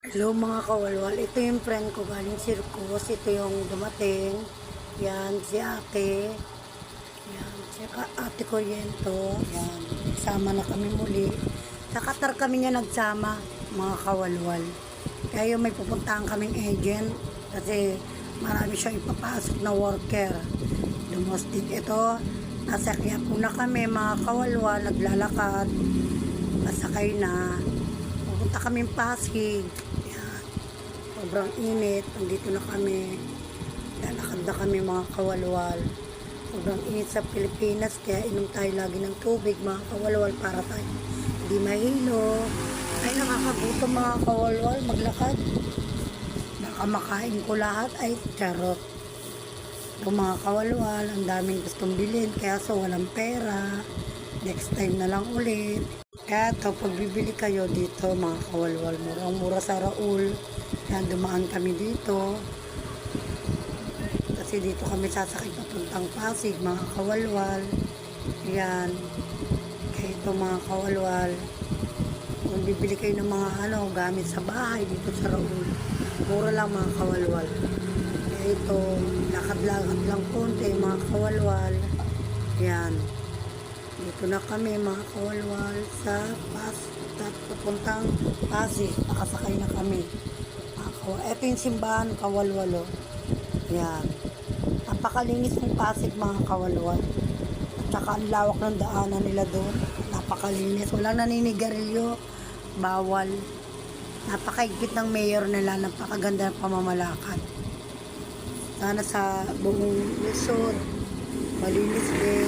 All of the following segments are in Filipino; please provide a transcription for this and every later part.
Hello mga kawalwal, ito yung friend ko galing Circus, ito yung dumating, yan si ate, yan si ate Koryento, yan, sama na kami muli, sa Qatar kami niya nagsama mga kawalwal, kaya yung may pupuntahan kaming agent, kasi marami siyang ipapasok na worker, domestic ito, nasa Quiapo na kami mga kawalwal, naglalakad, masakay na, pupunta kaming Pasig. Sobrang init, nandito na kami, lalakad na kami mga kawalwal. Sobrang init sa Pilipinas, kaya inom tayo lagi ng tubig mga kawalwal para tayo hindi mahilo. Ay nakakagutom mga kawalwal, maglakad. Baka makain ko lahat, ay charot. Ito mga kawalwal, ang daming gustong bilhin, kaya so walang pera. Next time na lang ulit. Kaya ito, pag bibili kayo dito mga kawalwal, murang-mura sa Raul. Yan, dumaan kami dito. Kasi dito kami sasakay papuntang Pasig, mga kawalwal. Yan. Kaya ito mga kawalwal. Kung bibili kayo ng mga gamit sa bahay dito sa Raul, mura lang mga kawalwal. Kaya ito, lakad-lakad lang konti mga kawalwal. Yan. Dito na kami mga kawalwal sa papuntang Pasig. Nakasakay na kami. Ito yung simbahan kawalwalo. Yan. Napakalinis ng Pasig mga kawalwal. At saka ang lawak ng daanan nila doon. Napakalinis. Walang naninigarilyo. Bawal. Napakaigpit ng mayor nila. Napakaganda ng pamamalakad. Sana sa buong Luzon, malinis din.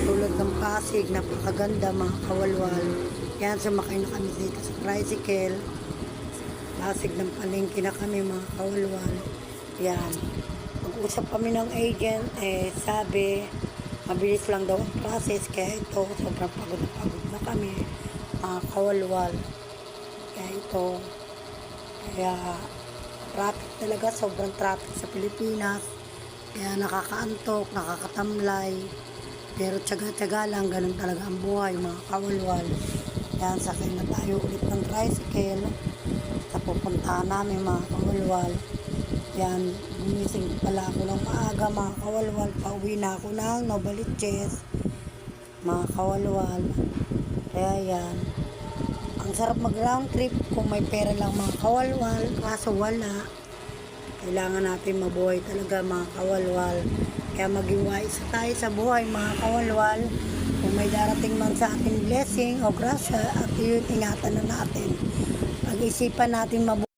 Tulad ng Pasig. Napakaganda mga kawalwal. Yan, sumakay na kami dito sa tricycle. Pasig ng palengke na kami mga kawalwal. Yan. Mag-usap kami ng agent, sabi, mabilis lang daw ang process. Kaya ito, sobrang pagod na kami mga kawalwal. Kaya ito, kaya traffic talaga, sobrang traffic sa Pilipinas. Kaya nakakaantok, nakakatamlay. Pero tsaga-tsaga lang, ganun talaga ang buhay mga kawalwal. Yan, sakay na tayo ulit ng tricycle sa pupuntahan namin mga kawalwal. Yan, gumising pala ako ng maaga mga kawalwal. Pauwi na ako ng Novaliches mga kawalwal. Kaya yan, ang sarap mag round trip kung may pera lang mga kawalwal. Kaso wala. Kailangan natin mabuhay talaga mga kawalwal. Kaya maging wise tayo sa buhay mga kawalwal. Kung may darating man sa ating blessing o grasya, at yun ingatan na natin. Pag-isipan natin mabuhay.